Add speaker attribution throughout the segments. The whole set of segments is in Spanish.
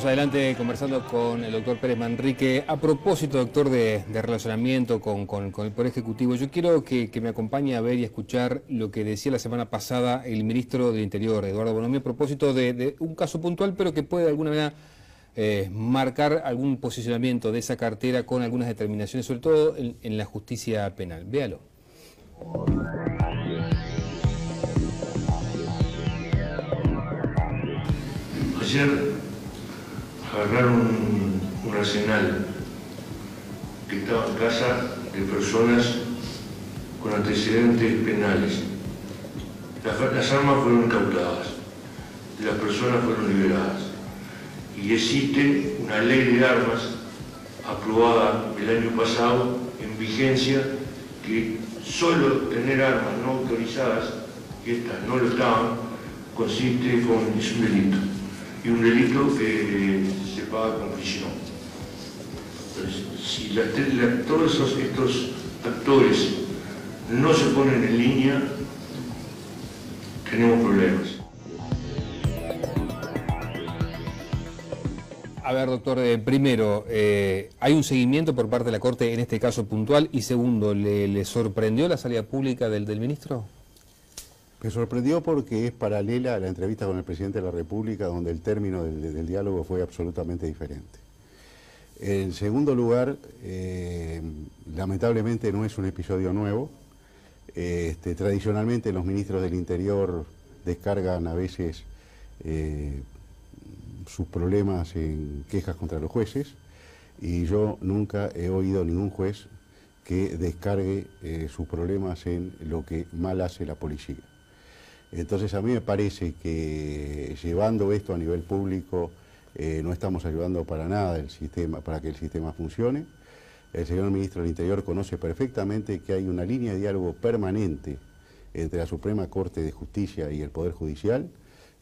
Speaker 1: Seguimos adelante conversando con el doctor Pérez Manrique. A propósito, doctor, de relacionamiento con el Poder Ejecutivo, yo quiero que me acompañe a ver y escuchar lo que decía la semana pasada el ministro del Interior, Eduardo Bonomi, a propósito de un caso puntual, pero que puede de alguna manera marcar algún posicionamiento de esa cartera con algunas determinaciones, sobre todo en la justicia penal. Véalo.
Speaker 2: Ayer agarraron un arsenal que estaba en casa de personas con antecedentes penales. Las armas fueron incautadas, las personas fueron liberadas. Y existe una ley de armas aprobada el año pasado, en vigencia, que solo tener armas no autorizadas, y estas no lo estaban, es un delito. Y un delito que se paga con prisión. Entonces, si todos estos actores no se ponen en línea, tenemos problemas.
Speaker 1: A ver, doctor, primero, ¿hay un seguimiento por parte de la Corte en este caso puntual? Y segundo, ¿le sorprendió la salida pública del ministro?
Speaker 3: Me sorprendió porque es paralela a la entrevista con el presidente de la República, donde el término del diálogo fue absolutamente diferente. En segundo lugar, lamentablemente no es un episodio nuevo. Tradicionalmente los ministros del Interior descargan a veces sus problemas en quejas contra los jueces, y yo nunca he oído ningún juez que descargue sus problemas en lo que mal hace la policía. Entonces a mí me parece que llevando esto a nivel público no estamos ayudando para nada para que el sistema funcione. El señor ministro del Interior conoce perfectamente que hay una línea de diálogo permanente entre la Suprema Corte de Justicia y el Poder Judicial,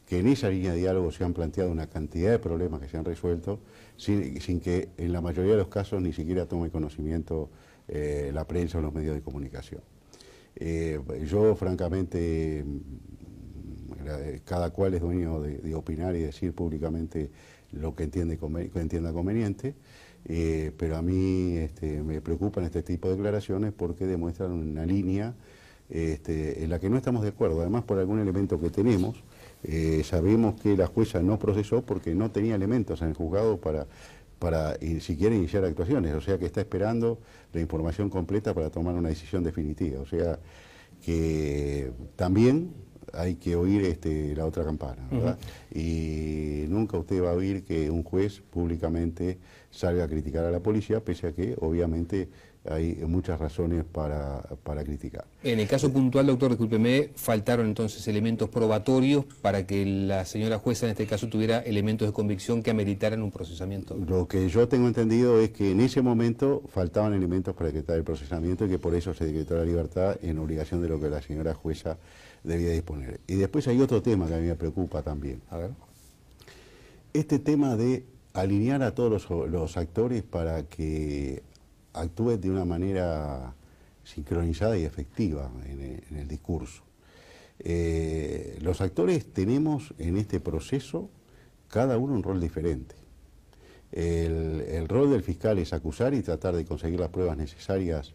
Speaker 3: que en esa línea de diálogo se han planteado una cantidad de problemas que se han resuelto sin que en la mayoría de los casos ni siquiera tome conocimiento la prensa o los medios de comunicación. Yo francamente, cada cual es dueño de opinar y decir públicamente lo que entienda conveniente, pero a mí me preocupan este tipo de declaraciones porque demuestran una línea en la que no estamos de acuerdo, además por algún elemento que tenemos. Sabemos que la jueza no procesó porque no tenía elementos en el juzgado para siquiera iniciar actuaciones, o sea que está esperando la información completa para tomar una decisión definitiva, o sea que también hay que oír la otra campana, ¿verdad? Y nunca usted va a oír que un juez públicamente salga a criticar a la policía, pese a que obviamente hay muchas razones para criticar.
Speaker 1: En el caso puntual, doctor, discúlpeme, faltaron entonces elementos probatorios para que la señora jueza en este caso tuviera elementos de convicción que ameritaran un procesamiento.
Speaker 3: Lo que yo tengo entendido es que en ese momento faltaban elementos para decretar el procesamiento y que por eso se decretó la libertad en obligación de lo que la señora jueza debía disponer. Y después hay otro tema que a mí me preocupa también. A ver. Este tema de alinear a todos los actores para que actúen de una manera sincronizada y efectiva en el discurso. Los actores tenemos en este proceso cada uno un rol diferente. El rol del fiscal es acusar y tratar de conseguir las pruebas necesarias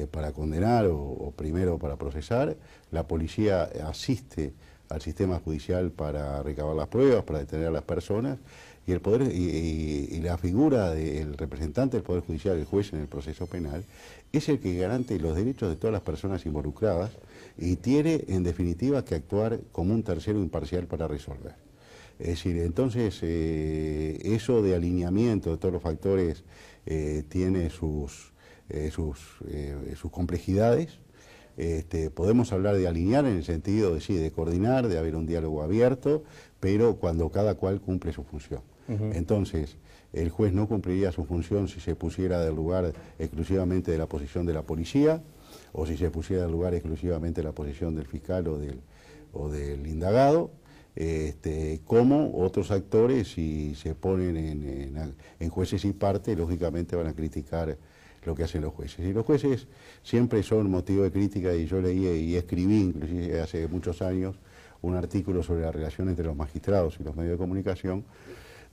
Speaker 3: para condenar o primero para procesar. La policía asiste al sistema judicial para recabar las pruebas, para detener a las personas, y el poder y la figura del representante del Poder Judicial, el juez en el proceso penal, es el que garante los derechos de todas las personas involucradas y tiene en definitiva que actuar como un tercero imparcial para resolver. Es decir, entonces eso de alineamiento de todos los factores tiene sus complejidades. Podemos hablar de alinear en el sentido de coordinar, de haber un diálogo abierto, pero cuando cada cual cumple su función. Entonces, el juez no cumpliría su función si se pusiera del lugar exclusivamente de la posición de la policía, o si se pusiera del lugar exclusivamente de la posición del fiscal o del indagado, como otros actores, si se ponen en jueces y parte, lógicamente van a criticar lo que hacen los jueces. Y los jueces siempre son motivo de crítica, y yo leí y escribí, inclusive hace muchos años, un artículo sobre la relación entre los magistrados y los medios de comunicación,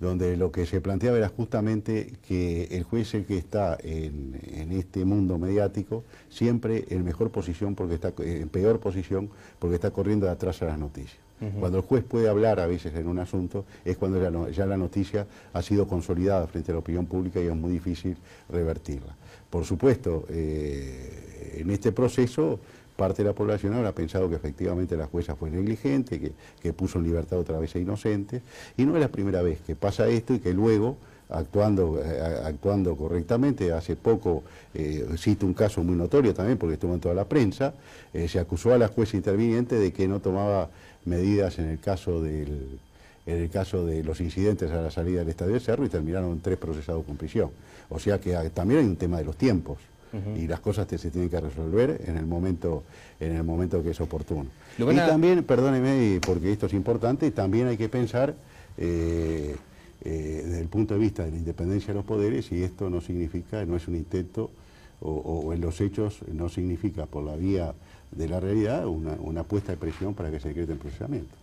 Speaker 3: donde lo que se planteaba era justamente que el juez, el que está en este mundo mediático, siempre en mejor posición, porque está en peor posición, porque está corriendo de atrás a las noticias. Cuando el juez puede hablar a veces en un asunto, es cuando ya la noticia ha sido consolidada frente a la opinión pública y es muy difícil revertirla. Por supuesto, en este proceso, parte de la población habrá pensado que efectivamente la jueza fue negligente, que puso en libertad otra vez a inocentes, y no es la primera vez que pasa esto y que luego, actuando correctamente, hace poco, cito un caso muy notorio también porque estuvo en toda la prensa, se acusó a la jueza interviniente de que no tomaba medidas en el caso de los incidentes a la salida del Estadio del Cerro y terminaron 3 procesados con prisión. O sea que también hay un tema de los tiempos. Y las cosas se tienen que resolver en el momento que es oportuno. Y también, perdóneme, porque esto es importante, también hay que pensar desde el punto de vista de la independencia de los poderes, y esto no significa, no es un intento, o en los hechos no significa por la vía de la realidad una puesta de presión para que se decrete el procesamiento.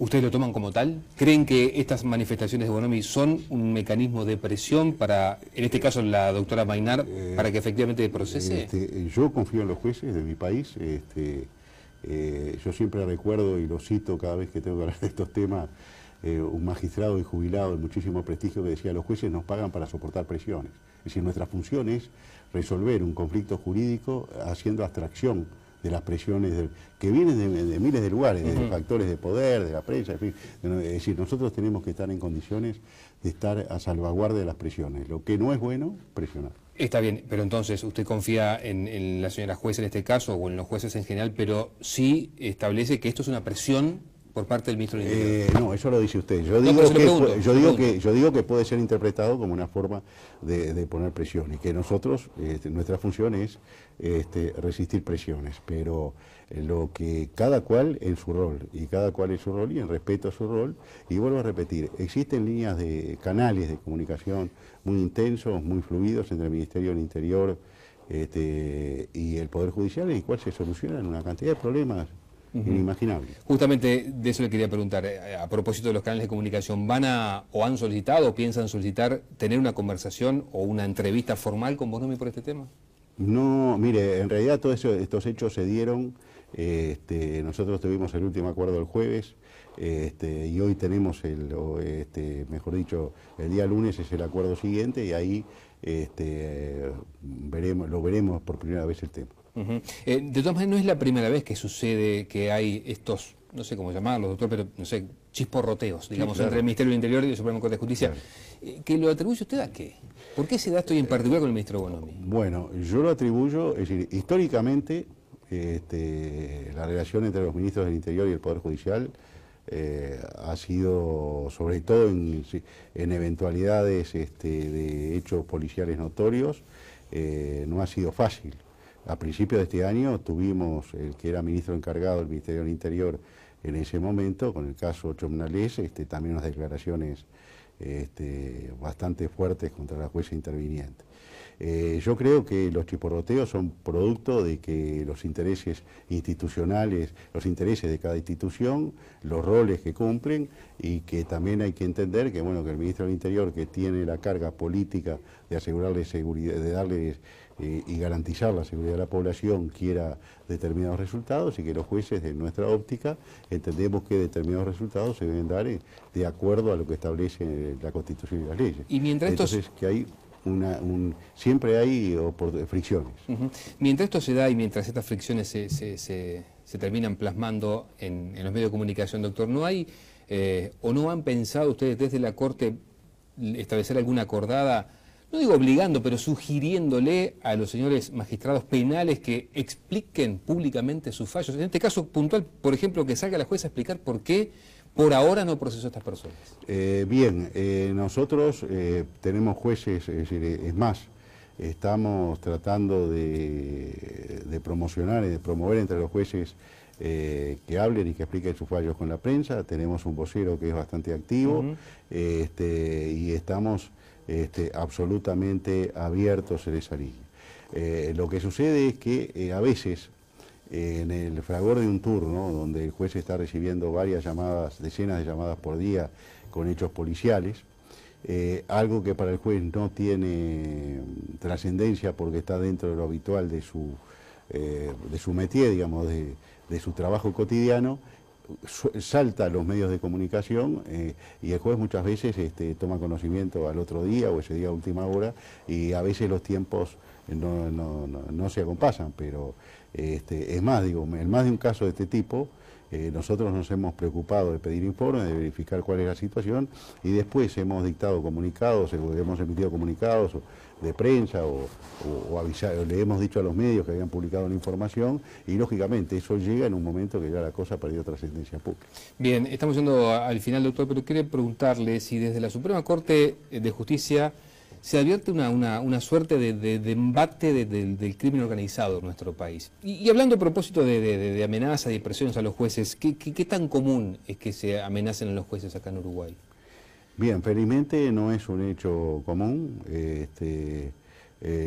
Speaker 1: ¿Ustedes lo toman como tal? ¿Creen que estas manifestaciones de Bonomi son un mecanismo de presión para, en este caso la doctora Maynard, para que efectivamente procese?
Speaker 3: Yo confío en los jueces de mi país. Yo siempre recuerdo, y lo cito cada vez que tengo que hablar de estos temas, un magistrado y jubilado de muchísimo prestigio que decía: los jueces nos pagan para soportar presiones. Es decir, nuestra función es resolver un conflicto jurídico haciendo abstracción de las presiones que vienen de miles de lugares, de factores de poder, de la prensa, en fin. Es decir, nosotros tenemos que estar en condiciones de estar a salvaguardia de las presiones. Lo que no es bueno, presionar.
Speaker 1: Está bien, pero entonces usted confía en la señora jueza en este caso, o en los jueces en general, pero sí establece que esto es una presión por parte del ministro del Interior.
Speaker 3: No, eso lo dice usted. Yo digo que puede ser interpretado como una forma de poner presión, y que nosotros, nuestra función es resistir presiones, pero lo que cada cual en su rol, y en respeto a su rol, y vuelvo a repetir, existen líneas de canales de comunicación muy intensos, muy fluidos entre el Ministerio del Interior y el Poder Judicial, en el cual se solucionan una cantidad de problemas inimaginable.
Speaker 1: Justamente de eso le quería preguntar, a propósito de los canales de comunicación, o han solicitado o piensan solicitar tener una conversación o una entrevista formal con Bonomi por este tema?
Speaker 3: No, mire, en realidad todos estos hechos se dieron, nosotros tuvimos el último acuerdo el jueves, y hoy tenemos mejor dicho, el día lunes es el acuerdo siguiente, y ahí lo veremos por primera vez el tema.
Speaker 1: De todas maneras, no es la primera vez que sucede que hay estos, no sé cómo llamarlos, doctor, pero no sé, chisporroteos, digamos, sí, claro, entre el Ministerio del Interior y el Supremo Corte de Justicia. Claro. ¿Que lo atribuye usted a qué? ¿Por qué se da esto y en particular con el ministro Bonomi?
Speaker 3: Bueno, yo lo atribuyo, es decir, históricamente la relación entre los ministros del Interior y el Poder Judicial ha sido, sobre todo en eventualidades de hechos policiales notorios, no ha sido fácil. A principios de este año tuvimos el que era ministro encargado del Ministerio del Interior en ese momento, con el caso Chomnales, también unas declaraciones bastante fuertes contra la jueza interviniente. Yo creo que los chisporroteos son producto de que los intereses institucionales, los intereses de cada institución, los roles que cumplen, y que también hay que entender que, bueno, que el ministro del Interior, que tiene la carga política de asegurarle seguridad, de darles y garantizar la seguridad de la población, quiera determinados resultados, y que los jueces, de nuestra óptica, entendemos que determinados resultados se deben dar de acuerdo a lo que establece la Constitución y las leyes.
Speaker 1: Y mientras
Speaker 3: entonces, que hay siempre hay fricciones.
Speaker 1: Mientras esto se da y mientras estas fricciones se terminan plasmando en los medios de comunicación, doctor, ¿no hay o no han pensado ustedes desde la Corte establecer alguna acordada, no digo obligando, pero sugiriéndole a los señores magistrados penales que expliquen públicamente sus fallos? En este caso puntual, por ejemplo, que salga la jueza a explicar por qué por ahora no procesó a estas personas.
Speaker 3: Bien, nosotros tenemos jueces, es más, estamos tratando de promocionar y de promover entre los jueces que hablen y que expliquen sus fallos con la prensa. Tenemos un vocero que es bastante activo, y estamos absolutamente abiertos en esa línea. Lo que sucede es que a veces, en el fragor de un turno, donde el juez está recibiendo varias llamadas, decenas de llamadas por día, con hechos policiales. Algo que para el juez no tiene trascendencia porque está dentro de lo habitual de su métier, digamos, de su trabajo cotidiano, salta a los medios de comunicación y el juez muchas veces toma conocimiento al otro día o ese día a última hora, y a veces los tiempos no se acompasan, pero es más, digo, en más de un caso de este tipo, nosotros nos hemos preocupado de pedir informes, de verificar cuál es la situación, y después hemos dictado comunicados, hemos emitido comunicados de prensa o le hemos dicho a los medios que habían publicado la información, y lógicamente eso llega en un momento que ya la cosa perdió trascendencia pública.
Speaker 1: Bien, estamos yendo al final, doctor, pero quería preguntarle si desde la Suprema Corte de Justicia se advierte una suerte de embate del crimen organizado en nuestro país. Y hablando a propósito de amenazas y presiones a los jueces, ¿qué tan común es que se amenacen a los jueces acá en Uruguay?
Speaker 3: Bien, felizmente no es un hecho común,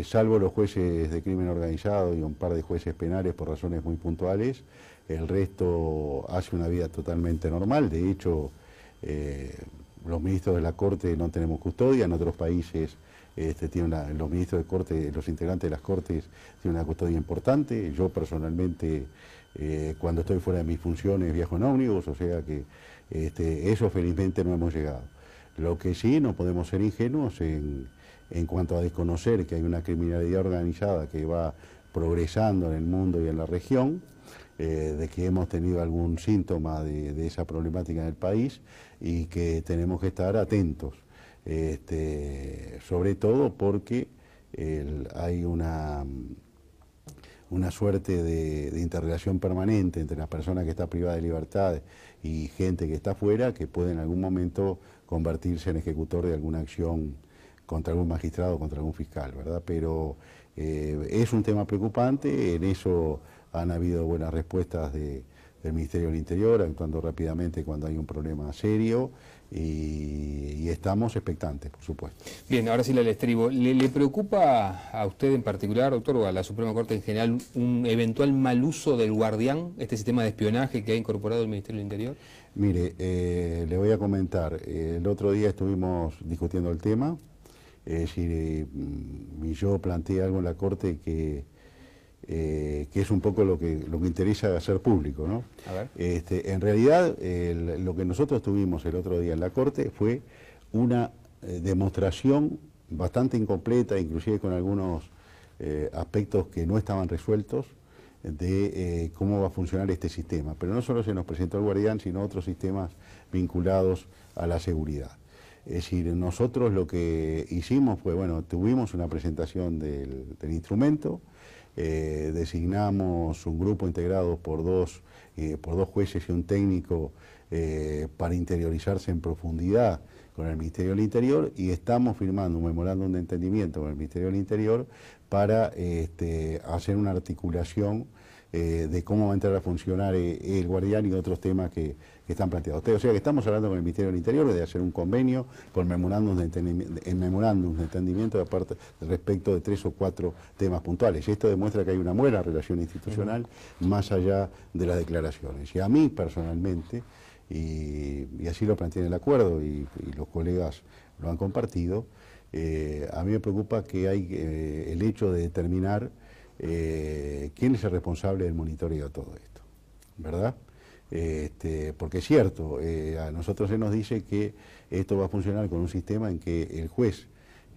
Speaker 3: salvo los jueces de crimen organizado y un par de jueces penales por razones muy puntuales, el resto hace una vida totalmente normal. De hecho, los ministros de la Corte no tenemos custodia, en otros países los ministros de Corte, los integrantes de las Cortes tienen una custodia importante. Yo personalmente, cuando estoy fuera de mis funciones, viajo en ómnibus, o sea que eso felizmente no hemos llegado. Lo que sí, no podemos ser ingenuos en cuanto a desconocer que hay una criminalidad organizada que va progresando en el mundo y en la región, de que hemos tenido algún síntoma de esa problemática en el país y que tenemos que estar atentos, sobre todo porque hay una suerte de interrelación permanente entre la persona que está privada de libertad y gente que está afuera, que puede en algún momento convertirse en ejecutor de alguna acción contra algún magistrado, contra algún fiscal, ¿verdad? Pero es un tema preocupante, en eso han habido buenas respuestas del Ministerio del Interior, actuando rápidamente cuando hay un problema serio, y estamos expectantes, por supuesto.
Speaker 1: Bien, ahora sí le estribo. ¿Le preocupa a usted en particular, doctor, o a la Suprema Corte en general, un eventual mal uso del Guardián, este sistema de espionaje que ha incorporado el Ministerio del Interior?
Speaker 3: Mire, le voy a comentar, el otro día estuvimos discutiendo el tema, y yo planteé algo en la Corte que es un poco lo que interesa hacer público, ¿no?
Speaker 1: A ver.
Speaker 3: En realidad, lo que nosotros tuvimos el otro día en la Corte fue una demostración bastante incompleta, inclusive con algunos aspectos que no estaban resueltos, de cómo va a funcionar este sistema. Pero no solo se nos presentó el Guardián, sino otros sistemas vinculados a la seguridad. Es decir, nosotros lo que hicimos fue, bueno, tuvimos una presentación del instrumento, designamos un grupo integrado por dos jueces y un técnico para interiorizarse en profundidad con el Ministerio del Interior, y estamos firmando un memorándum de entendimiento con el Ministerio del Interior para hacer una articulación de cómo va a entrar a funcionar el Guardián y otros temas que están planteados. O sea que estamos hablando con el Ministerio del Interior de hacer un convenio con memorándum de entendimiento respecto de 3 o 4 temas puntuales. Esto demuestra que hay una buena relación institucional más allá de las declaraciones. Y a mí personalmente, y así lo planteé en el acuerdo y los colegas lo han compartido, a mí me preocupa que hay el hecho de determinar quién es el responsable del monitoreo de todo esto, ¿verdad? Porque es cierto, a nosotros se nos dice que esto va a funcionar con un sistema en que el juez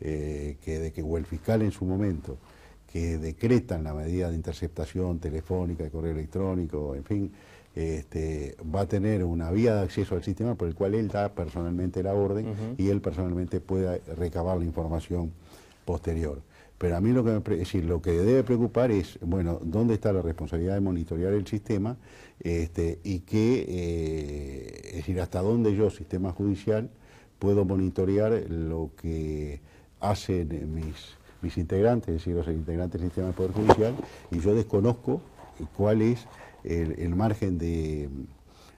Speaker 3: o el fiscal en su momento, que decretan la medida de interceptación telefónica, de correo electrónico, en fin, va a tener una vía de acceso al sistema por el cual él da personalmente la orden y él personalmente pueda recabar la información posterior. Pero a mí lo que debe preocupar es, bueno, dónde está la responsabilidad de monitorear el sistema y que, es decir, hasta dónde yo, sistema judicial, puedo monitorear lo que hacen mis integrantes, es decir, los integrantes del sistema del Poder Judicial, y yo desconozco cuál es el margen de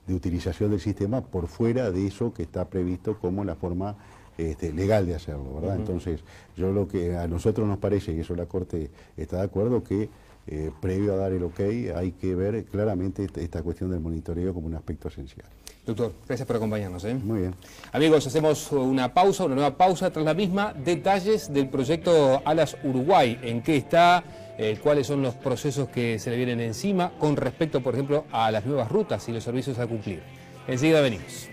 Speaker 3: utilización del sistema por fuera de eso que está previsto como la forma legal de hacerlo, ¿verdad? Entonces, yo lo que a nosotros nos parece, y eso la Corte está de acuerdo, que previo a dar el ok hay que ver claramente esta cuestión del monitoreo como un aspecto esencial.
Speaker 1: Doctor, gracias por acompañarnos.
Speaker 3: Muy bien.
Speaker 1: Amigos, hacemos una nueva pausa, tras la misma, detalles del proyecto Alas Uruguay, en qué está, cuáles son los procesos que se le vienen encima con respecto, por ejemplo, a las nuevas rutas y los servicios a cumplir. Enseguida venimos.